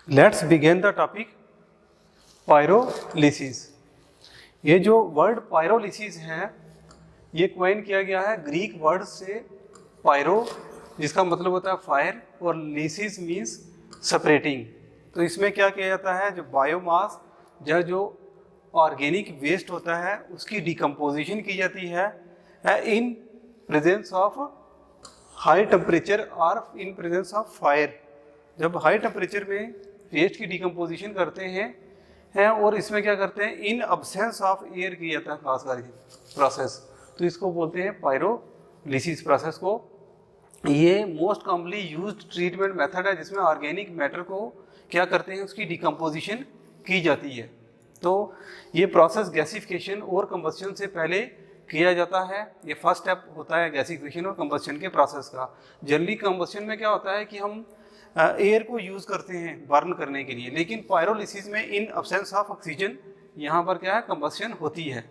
Let's begin the topic pyrolysis. ये जो word pyrolysis है ये क्वाइन किया गया है ग्रीक वर्ड से पायरो, जिसका मतलब होता है फायर, और लिसिस मीन्स सेपरेटिंग। तो इसमें क्या किया जाता है, जो बायोमास या जो ऑर्गेनिक वेस्ट होता है उसकी डिकम्पोजिशन की जाती है in presence of high temperature और इन प्रेजेंस ऑफ फायर। जब हाई टेम्परेचर में वेस्ट की डिकम्पोजिशन करते हैं और इसमें क्या करते हैं, इन अब्सेंस ऑफ एयर की जाता है खास करके प्रोसेस, तो इसको बोलते हैं पायरोलिसिस प्रोसेस को। ये most commonly used treatment method है जिसमें ऑर्गेनिक मैटर को क्या करते हैं, उसकी डिकम्पोजिशन की जाती है। तो ये प्रोसेस गैसिफिकेशन और कंबस्शन से पहले किया जाता है। ये फर्स्ट स्टेप होता है गैसिफिकेशन और कंबस्शन के प्रोसेस का। जनरली कंबस्शन में क्या होता है कि हम एयर को यूज़ करते हैं बर्न करने के लिए, लेकिन पायरोलिसिस में इन अब्सेंस ऑफ ऑक्सीजन यहाँ पर क्या है, कंबस्शन होती है।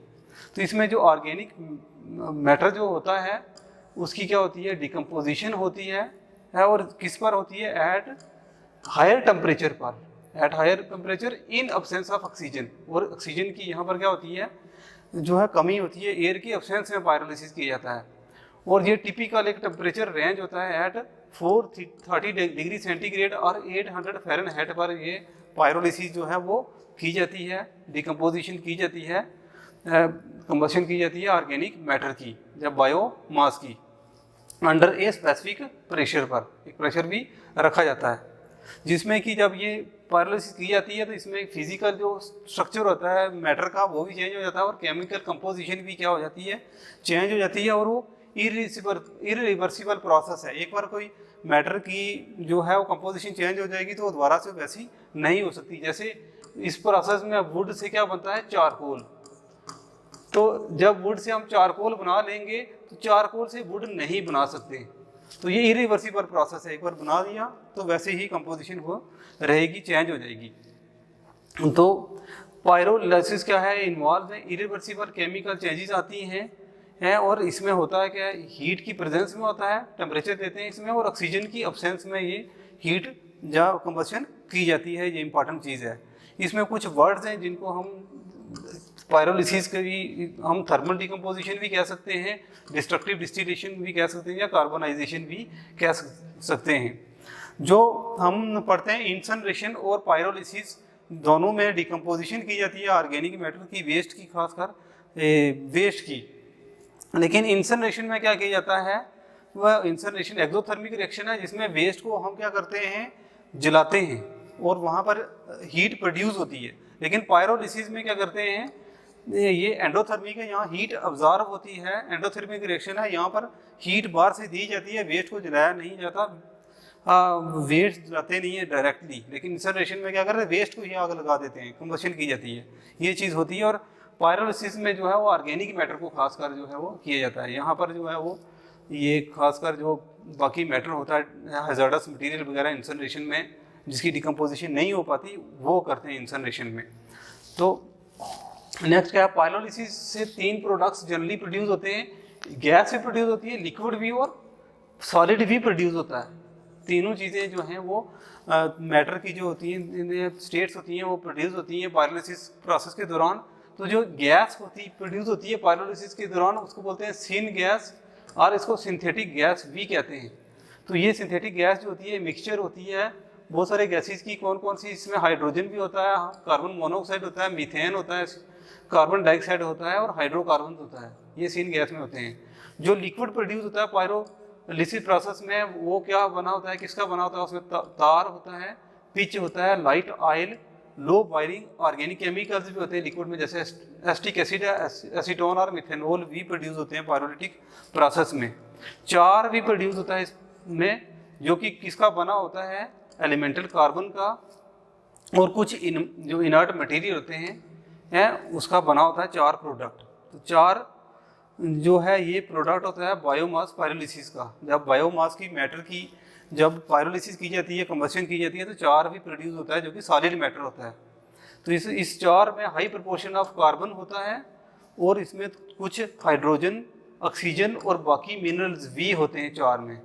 तो इसमें जो ऑर्गेनिक मैटर जो होता है उसकी क्या होती है, डिकम्पोजिशन होती है और किस पर होती है, एट हायर टेम्परेचर पर, at higher temperature in absence of oxygen. और ऑक्सीजन की यहाँ पर क्या होती है, जो है कमी होती है, एयर की अब्सेंस में पायरोलिसिस किया जाता है। और ये टिपिकल एक टेम्परेचर रेंज होता है एट 430 डिग्री सेंटीग्रेड और 800 फ़ारेनहाइट पर ये पायरोलिसिस जो है वो की जाती है, डिकम्पोजिशन की जाती है, कंबशन की जाती है ऑर्गेनिक मैटर की, जब बायोमास की, अंडर ए स्पेसिफिक प्रेशर पर, एक प्रेशर भी रखा जाता है जिसमें कि जब ये पायरोलिसिस की जाती है तो इसमें फिजिकल जो स्ट्रक्चर होता है मैटर का वो भी चेंज हो जाता है और केमिकल कंपोजिशन भी क्या हो जाती है, चेंज हो जाती है। और वो इरिवर्सिबल प्रोसेस है। एक बार कोई मैटर की जो है वो कंपोजिशन चेंज हो जाएगी तो वो दोबारा से वैसी नहीं हो सकती। जैसे इस प्रोसेस में वुड से क्या बनता है, चारकोल। तो जब वुड से हम चारकोल बना लेंगे तो चारकोल से वुड नहीं बना सकते। तो ये इरिवर्सिबल प्रोसेस है, एक बार बना दिया तो वैसे ही कंपोजिशन वो रहेगी, चेंज हो जाएगी। तो पायरोलिसिस क्या है, इन्वॉल्व है इरिवर्सिबल केमिकल चेंजेस आती हैं और इसमें होता है क्या, हीट की प्रेजेंस में होता है, टेम्परेचर देते हैं इसमें, और ऑक्सीजन की अब्सेंस में ये हीट या कंबशन की जाती है। ये इंपॉर्टेंट चीज़ है। इसमें कुछ वर्ड्स हैं जिनको हम पायरोलिसिस के भी हम थर्मल डिकम्पोजिशन भी कह सकते हैं, डिस्ट्रक्टिव डिस्टिलेशन भी कह सकते हैं या कार्बनाइजेशन भी कह सकते हैं। जो हम पढ़ते हैं इंसनरेशन और पायरोलिसिस दोनों में डिकम्पोजिशन की जाती है ऑर्गेनिक मैटर की, वेस्ट की, खासकर वेस्ट की। लेकिन इंसनरेशन में क्या किया जाता है, वह इंसनरेशन एक्सोथर्मिक रिएक्शन है जिसमें वेस्ट को हम क्या करते हैं, जलाते हैं और वहाँ पर हीट प्रोड्यूस होती है। लेकिन पायरोलिसिस में क्या करते हैं, ये एंडोथर्मिक है, यहाँ हीट अब्जॉर्ब होती है, एंडोथर्मिक रिएक्शन है, यहाँ पर हीट बाहर से दी जाती है, वेस्ट को जलाया नहीं जाता, वेस्ट जलाते नहीं है डायरेक्टली। लेकिन इंसनरेशन में क्या करते हैं, वेस्ट को ही आग लगा देते हैं, कंबशन की जाती है, ये चीज़ होती है। और पायरोलिसिस में जो है वो ऑर्गेनिक मैटर को खासकर जो है वो किया जाता है। यहाँ पर जो है वो ये खासकर जो बाकी मैटर होता है हैज़ार्डस मटेरियल वगैरह इंसनरेशन में जिसकी डिकम्पोजिशन नहीं हो पाती वो करते हैं इंसनरेशन में। तो नेक्स्ट क्या है, पायरोलिसिस से 3 प्रोडक्ट्स जनरली प्रोड्यूस होते हैं, गैस भी प्रोड्यूस होती है, लिक्विड भी और सॉलिड भी प्रोड्यूस होता है। तीनों चीज़ें जो हैं वो मैटर की जो होती हैं, स्टेट्स होती हैं, वो प्रोड्यूस होती हैं पायरोलिसिस प्रोसेस के दौरान। तो जो गैस प्रोड्यूस होती है पायरोलिसिस के दौरान उसको बोलते हैं सिन गैस, और इसको सिंथेटिक गैस भी कहते हैं। तो ये सिंथेटिक गैस जो होती है मिक्सचर होती है बहुत सारे गैसेस की। कौन कौन सी, इसमें हाइड्रोजन भी होता है, कार्बन मोनोऑक्साइड होता है, मीथेन होता है, कार्बन डाइऑक्साइड होता है और हाइड्रोकार्बन होता है, ये सिन गैस में होते हैं। जो लिक्विड प्रोड्यूस होता है पायरोलिसिस प्रोसेस में वो क्या बना होता है, किसका बना होता है, उसमें तार होता है, पिच होता है, light oil, low boiling organic chemicals भी होते हैं लिक्विड में, जैसे एसिटिक एसिड, एसीटोन और मिथेनॉल भी प्रोड्यूस होते हैं पायरोलिटिक प्रोसेस में। चार भी प्रोड्यूस होता है इसमें, जो कि किसका बना होता है, एलिमेंटल कार्बन का, और कुछ जो इनर्ट मटेरियल होते हैं उसका बना होता है 4 प्रोडक्ट। तो 4 जो है ये प्रोडक्ट होता है बायोमास पायरोलिसिस का। जब बायोमास की मैटर की जब पायरोलिसिस की जाती है, कंबशन की जाती है, तो 4 भी प्रोड्यूस होता है जो कि सॉलिड मैटर होता है। तो इस 4 में हाई प्रोपोर्शन ऑफ कार्बन होता है और इसमें कुछ हाइड्रोजन, ऑक्सीजन और बाकी मिनरल्स भी होते हैं 4 में।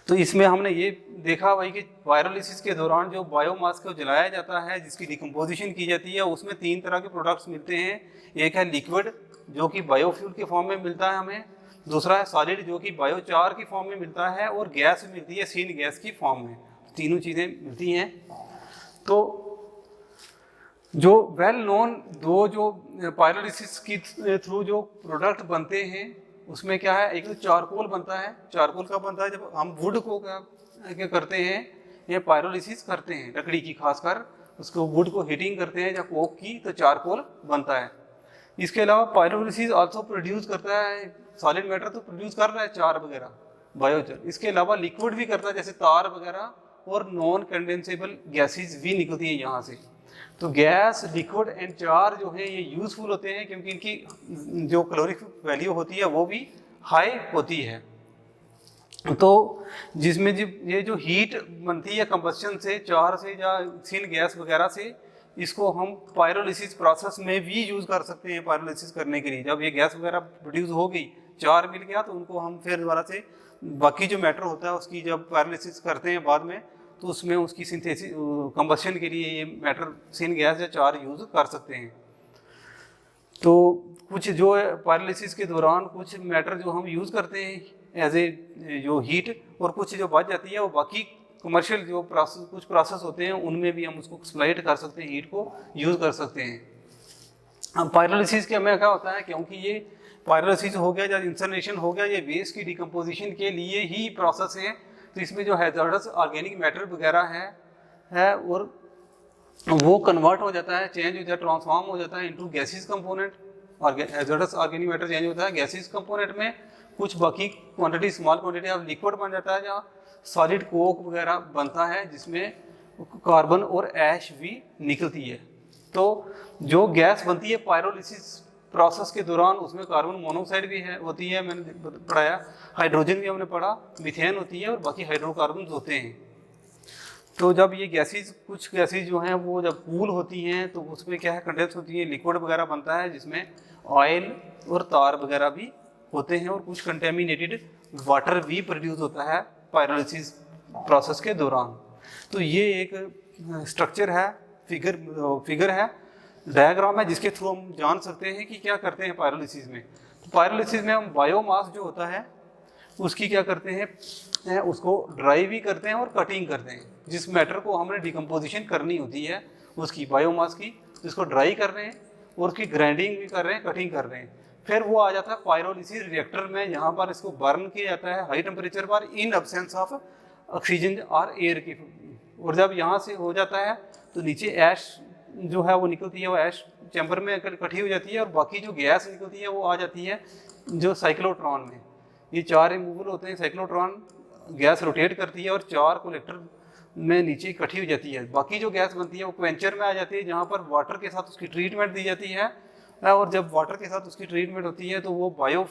तो इसमें हमने ये देखा भाई कि पायरोलिसिस के दौरान जो बायोमास को जलाया जाता है, जिसकी डिकम्पोजिशन की जाती है, उसमें 3 तरह के प्रोडक्ट्स मिलते हैं। एक है लिक्विड जो कि बायोफ्यूल के फॉर्म में मिलता है हमें, दूसरा है सॉलिड जो कि बायोचार की फॉर्म में मिलता है, और गैस मिलती है सीन गैस की फॉर्म में। तीनों चीज़ें मिलती हैं। तो जो वेल नोन दो जो पायरोलिसिस की थ्रू जो प्रोडक्ट बनते हैं उसमें क्या है, एक तो चारकोल बनता है। चारकोल का बनता है जब हम वुड को क्या करते हैं, ये पायरोलिसिस करते हैं लकड़ी की, खासकर उसको वुड को हीटिंग करते हैं या कोक की, तो चारकोल बनता है। इसके अलावा पायरोलिसिस आल्सो प्रोड्यूस करता है सॉलिड मैटर, तो प्रोड्यूस कर रहा है चार वगैरह, बायोचार। इसके अलावा लिक्विड भी करता है, जैसे तार वगैरह, और नॉन कंडेंसेबल गैसेज भी निकलती है यहाँ से। तो गैस, लिक्विड एंड चार जो है ये यूज़फुल होते हैं, क्योंकि इनकी जो कैलोरीफिक वैल्यू होती है वो भी हाई होती है। तो जिसमें ये जो हीट बनती है कंबस्शन से, चार से या सीन गैस वगैरह से, इसको हम पायरोलिसिस प्रोसेस में भी यूज़ कर सकते हैं पायरोलिसिस करने के लिए। जब ये गैस वगैरह प्रोड्यूस हो गई, चार मिल गया, तो उनको हम फिर दोबारा से बाकी जो मैटर होता है उसकी जब पायरोलिसिस करते हैं बाद में, तो उसमें उसकी सिंथेसिस कंबस्शन के लिए ये मैटर सीन गैस या चार यूज़ कर सकते हैं। तो कुछ जो है पायरोलिसिस के दौरान कुछ मैटर जो हम यूज़ करते हैं एज ए जो हीट, और कुछ जो बच जाती है वो बाकी कमर्शियल जो प्रोसेस, कुछ प्रोसेस होते हैं उनमें भी हम उसको एक्सप्लॉइट कर सकते हैं, हीट को यूज़ कर सकते हैं। अब पायरोलिसिस के में क्या होता है, क्योंकि ये पायरोलिसिस हो गया या इंसनरेशन हो गया, ये वेस्ट की डिकम्पोजिशन के लिए ही प्रोसेस है। तो इसमें जो हैज़ार्डस ऑर्गेनिक मैटर वगैरह है और वो कन्वर्ट हो जाता है, चेंज हो जाता है, ट्रांसफॉर्म हो जाता है इनटू गैसेस कंपोनेंट। और हैज़ार्डस ऑर्गेनिक मैटर चेंज होता है गैसेस कंपोनेंट में, कुछ बाकी quantity, small quantity of liquid बन जाता है, जहाँ सॉलिड कोक वगैरह बनता है जिसमें कार्बन और ऐश भी निकलती है। तो जो गैस बनती है पायरोलिसिस प्रोसेस के दौरान, उसमें कार्बन मोनोऑक्साइड भी है होती है, मैंने पढ़ाया, हाइड्रोजन भी हमने पढ़ा, मीथेन होती है, और बाकी हाइड्रोकार्बन होते हैं। तो जब ये गैसेज, कुछ गैसेज जो हैं वो जब कूल होती हैं तो उसमें क्या है, कंडेंस होती है, लिक्विड वगैरह बनता है जिसमें ऑयल और तार वगैरह भी होते हैं, और कुछ कंटेमिनेटेड वाटर भी प्रोड्यूस होता है पायरोलिसिस प्रोसेस के दौरान। तो ये एक स्ट्रक्चर है, फिगर है, डायग्राम है, जिसके थ्रू हम जान सकते हैं कि क्या करते हैं पायरोलिसिस में। तो पायरोलिसिस में हम बायोमास जो होता है उसकी क्या करते हैं, उसको ड्राई भी करते हैं और कटिंग करते हैं। जिस मैटर को हमने डिकम्पोजिशन करनी होती है उसकी, बायोमास की, जिसको ड्राई कर रहे हैं और उसकी ग्राइंडिंग भी कर रहे हैं, कटिंग कर रहे हैं। फिर वो आ जाता है पायरोलिसिस रिएक्टर में, यहाँ पर इसको बर्न किया जाता है हाई टेम्परेचर पर, इन एब्सेंस ऑफ ऑक्सीजन और एयर की। और जब यहाँ से हो जाता है तो नीचे ऐश जो है वो निकलती है, वो ऐश चैम्बर में इकट्ठी हो जाती है, और बाकी जो गैस निकलती है वो आ जाती है जो साइक्लोट्रॉन में। ये चार रिमूवल होते हैं, साइक्लोट्रॉन गैस रोटेट करती है और चार कलेक्टर में नीचे इकट्ठी हो जाती है। बाकी जो गैस बनती है वो क्वेंचर में आ जाती है, जहाँ पर वाटर के साथ उसकी ट्रीटमेंट दी जाती है, और जब वाटर के साथ उसकी ट्रीटमेंट होती है तो वो बायो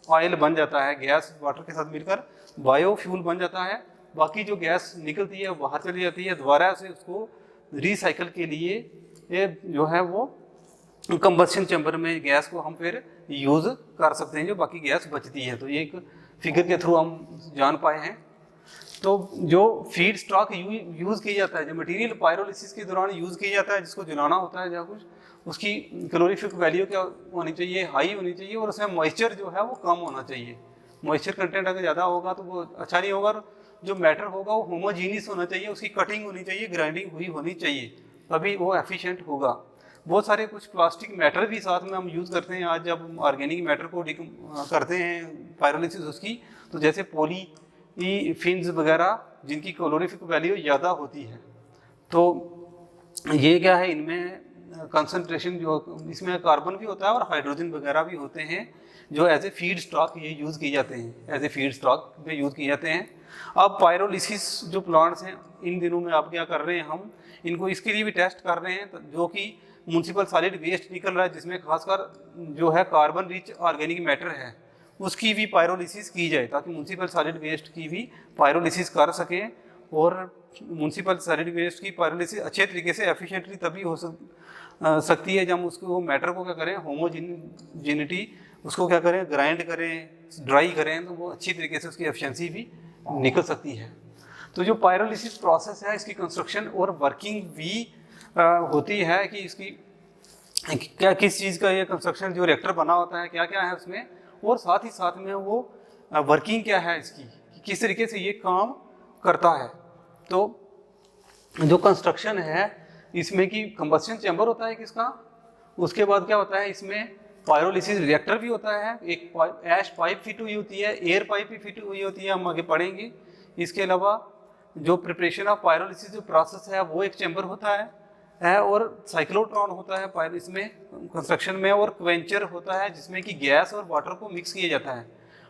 ऑयल बन जाता है, गैस वाटर के साथ मिलकर बायोफ्यूल बन जाता है। बाकी जो गैस निकलती है बाहर चली जाती है, दोबारा से उसको रिसाइकल के लिए ये जो है वो कंबस्शन चैम्बर में गैस को हम फिर यूज़ कर सकते हैं, जो बाकी गैस बचती है। तो ये एक फिगर के थ्रू हम जान पाए हैं। तो जो फीड स्टॉक यूज़ किया जाता है, जो मटेरियल पायरोलिसिस के दौरान यूज़ किया जाता है, जिसको जलाना होता है या कुछ, उसकी कैलोरीफिक वैल्यू क्या होनी चाहिए, हाई होनी चाहिए, और उसमें मॉइस्चर जो है वो कम होना चाहिए। मॉइस्चर कंटेंट अगर ज़्यादा होगा तो वो अच्छा नहीं होगा। जो मैटर होगा वो होमोजीनियस होना चाहिए, उसकी कटिंग होनी चाहिए, ग्राइंडिंग हुई होनी चाहिए, तभी वो एफिशिएंट होगा। बहुत सारे कुछ प्लास्टिक मैटर भी साथ में हम यूज़ करते हैं आज, जब हम ऑर्गेनिक मैटर को करते हैं पायरोलिसिस उसकी, तो जैसे पॉली फिन्स वगैरह, जिनकी कैलोरीफिक वैल्यू ज़्यादा होती है। तो ये क्या है, इनमें कंसंट्रेशन जो इसमें कार्बन भी होता है और हाइड्रोजन वगैरह भी होते हैं, जो एज ए फीड स्टॉक ये यूज़ किए जाते हैं, एज ए फीड स्टॉक में यूज़ किए जाते हैं। अब पायरोलिसिस जो प्लांट्स हैं इन दिनों में आप क्या कर रहे हैं, हम इनको इसके लिए भी टेस्ट कर रहे हैं, जो कि म्युनिसिपल सॉलिड वेस्ट निकल रहा है, जिसमें खासकर जो है कार्बन रिच ऑर्गेनिक मैटर है, उसकी भी पायरोलिसिस की जाए, ताकि म्युनिसिपल सॉलिड वेस्ट की भी पायरोलिसिस कर सकें। और म्युनिसिपल सॉलिड वेस्ट की पायरोलिसिस अच्छे तरीके से एफिशिएंटली तभी हो सकती है जब उसको मैटर को क्या करें, होमोजेनिटी उसको क्या करें, ग्राइंड करें, ड्राई करें, तो वो अच्छी तरीके से उसकी एफिशिएंसी भी निकल सकती है। तो जो पायरोलिसिस प्रोसेस है इसकी कंस्ट्रक्शन और वर्किंग भी होती है कि इसकी क्या किस चीज़ का ये कंस्ट्रक्शन जो रिएक्टर बना होता है क्या क्या है उसमें, और साथ ही साथ में वो वर्किंग क्या है इसकी, किस तरीके से ये काम करता है। तो जो कंस्ट्रक्शन है इसमें कि कंबस्शन चैम्बर होता है किसका, उसके बाद क्या होता है इसमें पायरोलिसिस रिएक्टर भी होता है, एक ऐश पाइप फिट हुई होती है, एयर पाइप भी फिट हुई होती है, हम आगे पढ़ेंगे। इसके अलावा जो प्रिपरेशन ऑफ पायरोलिसिस जो प्रोसेस है वो एक चैम्बर होता है और साइक्लोट्रॉन होता है इसमें कंस्ट्रक्शन में, और क्वेंचर होता है जिसमें कि गैस और वाटर को मिक्स किया जाता है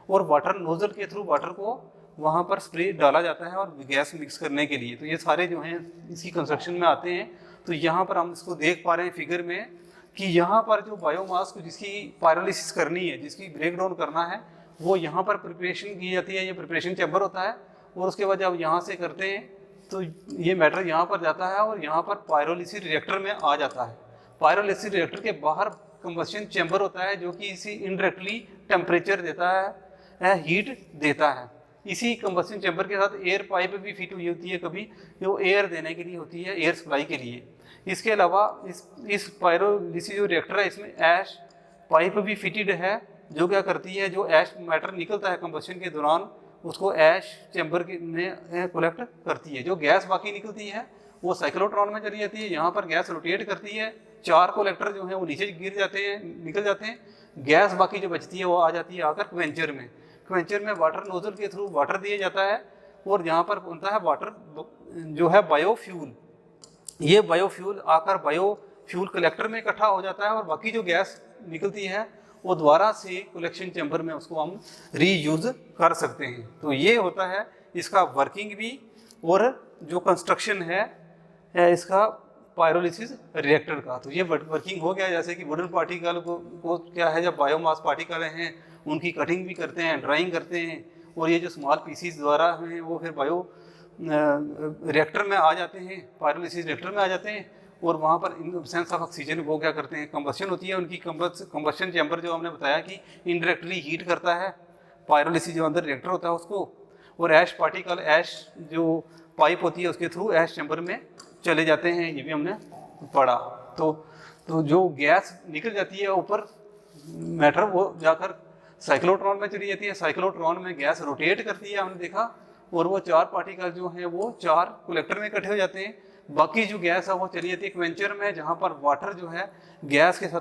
और वाटर नोजल के थ्रू वाटर को वहाँ पर स्प्रे डाला जाता है और गैस मिक्स करने के लिए। तो ये सारे जो हैं इसी कंस्ट्रक्शन में आते हैं। तो यहाँ पर हम इसको देख पा रहे हैं फिगर में कि यहाँ पर जो बायोमास को जिसकी पायरोलिसिस करनी है, जिसकी ब्रेक डाउन करना है, वो यहाँ पर प्रिपरेशन की जाती है, ये प्रिपरेशन चैम्बर होता है। और उसके बाद जब यहाँ से करते हैं तो ये मैटर यहाँ पर जाता है और यहाँ पर पायरोलिसिस रिएक्टर में आ जाता है। पायरोलिसिस रिएक्टर के बाहर कंबस्शन चैम्बर होता है जो कि इसी इनडायरेक्टली टेम्परेचर देता है, हीट देता है। इसी कंबस्शन चैम्बर के साथ एयर पाइप भी फिट हुई होती है कभी, जो एयर देने के लिए होती है, एयर सप्लाई के लिए। इसके अलावा इस पायरोलिसिस जो रिएक्टर है इसमें ऐश पाइप भी फिटेड है जो क्या करती है, जो ऐश मैटर निकलता है कंबस्शन के दौरान उसको ऐश चैम्बर में कलेक्ट करती है। जो गैस बाकी निकलती है वो साइक्लोट्रॉन में चली जाती है, यहाँ पर गैस रोटेट करती है, 4 कलेक्टर जो हैं वो नीचे गिर जाते हैं, निकल जाते हैं, गैस बाकी जो बचती है वो आ जाती है आकर क्वेंचर में। क्वेंचर में वाटर नोजल के थ्रू वाटर दिया जाता है और यहाँ पर बनता है वाटर जो है बायोफ्यूल। ये बायोफ्यूल आकर बायोफ्यूल कलेक्टर में इकट्ठा हो जाता है और बाकी जो गैस निकलती है वो दोबारा से कलेक्शन चैम्बर में उसको हम रीयूज कर सकते हैं। तो ये होता है इसका वर्किंग भी, और जो कंस्ट्रक्शन है इसका पायरोलिसिस रिएक्टर का। तो ये वर्किंग हो गया, जैसे कि वुडन पार्टिकल को क्या है, जब बायोमास पार्टिकल हैं उनकी कटिंग भी करते हैं, ड्राइंग करते हैं, और ये जो स्मॉल पीसीस द्वारा हैं वो फिर बायो रिएक्टर में आ जाते हैं, पायरोलिसिस रिएक्टर में आ जाते हैं, और वहाँ पर इन एब्सेंस ऑफ ऑक्सीजन वो क्या करते हैं, कंबस्शन होती है उनकी। कंबस्शन चैम्बर जो हमने बताया कि इनडायरेक्टली हीट करता है पायरोलिसिस जो अंदर रिएक्टर होता है उसको, और ऐश पार्टिकल ऐश जो पाइप होती है उसके थ्रू ऐश चैम्बर में चले जाते हैं, ये भी हमने पढ़ा। तो जो गैस निकल जाती है ऊपर मैटर वो जाकर साइक्लोट्रॉन में चली जाती है, साइक्लोट्रॉन में गैस रोटेट करती है हमने देखा, और वो 4 पार्टिकल जो हैं वो 4 कलेक्टर में इकट्ठे हो जाते हैं। बाकी जो गैस है वो चली जाती है क्वेंचर में, जहाँ पर वाटर जो है गैस के साथ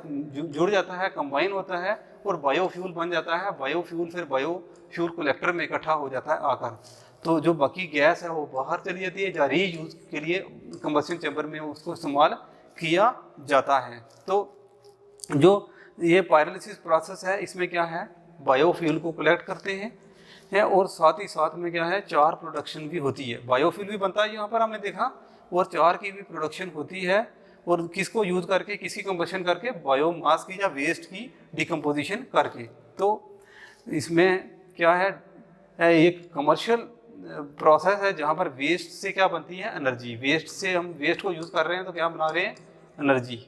जुड़ जाता है, कंबाइन होता है और बायोफ्यूल बन जाता है। बायोफ्यूल फिर बायोफ्यूल कलेक्टर में इकट्ठा हो जाता है आकर। तो जो बाकी गैस है वो बाहर चली जाती है, या रीयूज के लिए कंबस्शन चैम्बर में उसको इस्तेमाल किया जाता है। तो जो ये पायरोलिसिस प्रोसेस है इसमें क्या है, बायोफ्यूल को कलेक्ट करते हैं और साथ ही साथ में क्या है 4 प्रोडक्शन भी होती है। बायोफ्यूल भी बनता है यहाँ पर हमने देखा, और 4 की भी प्रोडक्शन होती है, और किसको यूज़ करके, किसी कंबशन करके, बायोमास की या वेस्ट की डिकम्पोजिशन करके। तो इसमें क्या है, एक कमर्शियल प्रोसेस है जहाँ पर वेस्ट से क्या बनती है, एनर्जी। वेस्ट से हम वेस्ट को यूज़ कर रहे हैं तो क्या बना रहे हैं, एनर्जी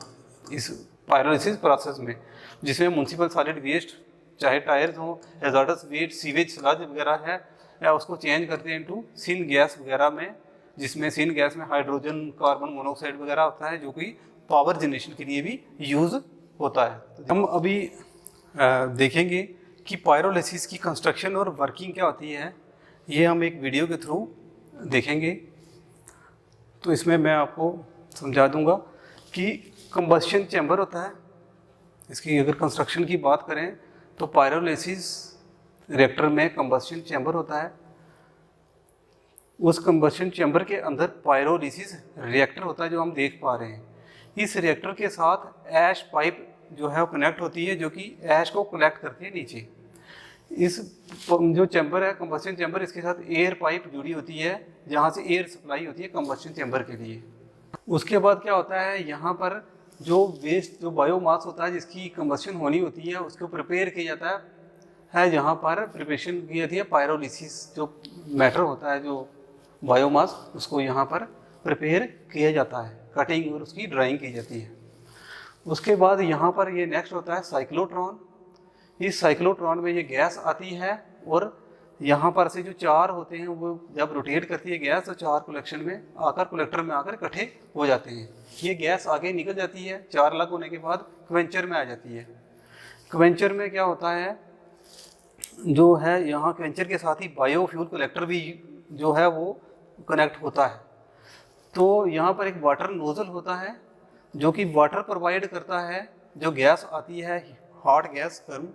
इस पायरोलिसिस प्रोसेस में, जिसमें म्युनिसिपल सॉलिड वेस्ट चाहे टायर्स हो, हैजार्डस वेस्ट, सीवेज स्लज वगैरह है, या उसको चेंज करते हैं इनटू सिन गैस वगैरह में, जिसमें सिन गैस में हाइड्रोजन, कार्बन मोनोऑक्साइड वगैरह होता है जो कि पावर जनरेशन के लिए भी यूज़ होता है। तो हम अभी देखेंगे कि पायरोलिसिस की कंस्ट्रक्शन और वर्किंग क्या होती है, ये हम एक वीडियो के थ्रू देखेंगे। तो इसमें मैं आपको समझा दूंगा कि कंबस्शन चैम्बर होता है, इसकी अगर कंस्ट्रक्शन की बात करें तो पायरोलिसिस रिएक्टर में कंबस्शन चैम्बर होता है। उस कंबस्शन चैम्बर के अंदर पायरोलिसिस रिएक्टर होता है जो हम देख पा रहे हैं। इस रिएक्टर के साथ ऐश पाइप जो है वो कनेक्ट होती है, जो कि ऐश को कलेक्ट करती है नीचे। इस जो चैम्बर है कंबस्शन चैम्बर, इसके साथ एयर पाइप जुड़ी होती है जहाँ से एयर सप्लाई होती है कंबस्शन चैम्बर के लिए। उसके बाद क्या होता है, यहाँ पर जो वेस्ट जो बायोमास होता है जिसकी कंबस्शन होनी होती है उसको प्रिपेयर किया जाता है, जहाँ पर प्रिपरेशन की जाती है पायरोलिसिस। जो मैटर होता है जो बायोमास उसको यहाँ पर प्रिपेयर किया जाता है, कटिंग और उसकी ड्राइंग की जाती है। उसके बाद यहाँ पर ये नेक्स्ट होता है साइक्लोट्रॉन। इस साइक्लोट्रॉन में ये गैस आती है और यहाँ पर से जो चार होते हैं वो जब रोटेट करती है गैस तो चार कलेक्शन में आकर कलेक्टर में आकर इकट्ठे हो जाते हैं। ये गैस आगे निकल जाती है, चार अलग होने के बाद क्वेंचर में आ जाती है। क्वेंचर में क्या होता है जो है यहाँ क्वेंचर के साथ ही बायोफ्यूल कलेक्टर भी जो है वो कनेक्ट होता है। तो यहाँ पर एक वाटर नोजल होता है जो कि वाटर प्रोवाइड करता है। जो गैस आती है हॉट गैस गर्म,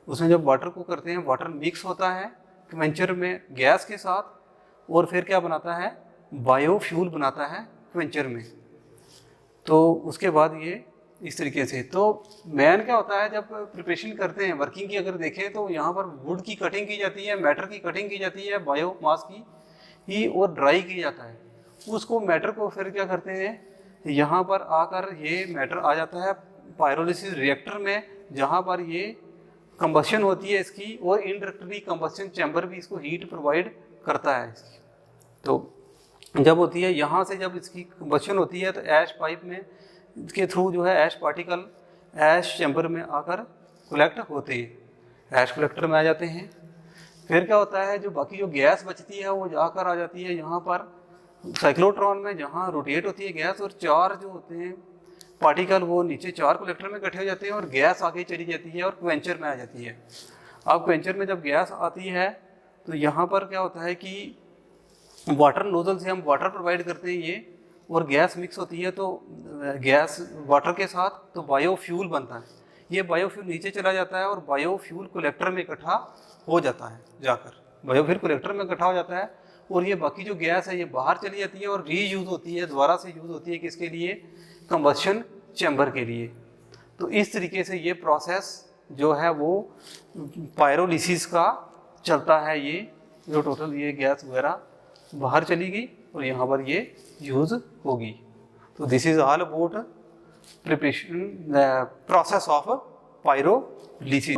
उसमें जब वाटर को करते हैं वाटर मिक्स होता है क्वेंचर में गैस के साथ और फिर क्या बनाता है बायोफ्यूल बनाता है क्वेंचर में। तो उसके बाद ये इस तरीके से तो मेन क्या होता है जब प्रिपरेशन करते हैं वर्किंग की अगर देखें तो यहाँ पर वुड की कटिंग की जाती है, मैटर की कटिंग की जाती है, बायोमास की ही और ड्राई किया जाता है। उसको मैटर को फिर क्या करते हैं यहाँ पर आकर ये मैटर आ जाता है पायरोलिसिस रिएक्टर में, जहाँ पर ये कंबशन होती है इसकी और इनडायरेक्टली कंबशन चैम्बर भी इसको हीट प्रोवाइड करता है इसकी। तो जब होती है यहाँ से जब इसकी कंबशन होती है तो ऐश पाइप में इसके थ्रू जो है ऐश पार्टिकल ऐश चैम्बर में आकर कलेक्ट होते हैं, ऐश कलेक्टर में आ जाते हैं। फिर क्या होता है जो बाकी जो गैस बचती है वो जाकर आ जाती है यहाँ पर साइक्लोट्रॉन में, जहाँ रोटेट होती है गैस और चार जो होते हैं पार्टिकल वो नीचे चार कलेक्टर में इकट्ठे हो जाते हैं और गैस आगे चली जाती है और क्वेंचर में आ जाती है। अब क्वेंचर में जब गैस आती है तो यहाँ पर क्या होता है कि वाटर नोजल से हम वाटर प्रोवाइड करते हैं ये और गैस मिक्स होती है तो गैस वाटर के साथ तो बायोफ्यूल बनता है। ये बायोफ्यूल नीचे चला जाता है और बायोफ्यूल कलेक्टर में इकट्ठा हो जाता है, जाकर बायोफ्यूल कलेक्टर में इकट्ठा हो जाता है और ये बाकी जो गैस है ये बाहर चली जाती है और रीयूज होती है, दोबारा से यूज़ होती है किसके लिए कंबशन चैम्बर के लिए। तो इस तरीके से ये प्रोसेस जो है वो पायरोलिसिस का चलता है। ये जो टोटल ये गैस वगैरह बाहर चली गई और यहाँ पर ये यूज़ होगी। तो this is all about preparation process of pyrolysis.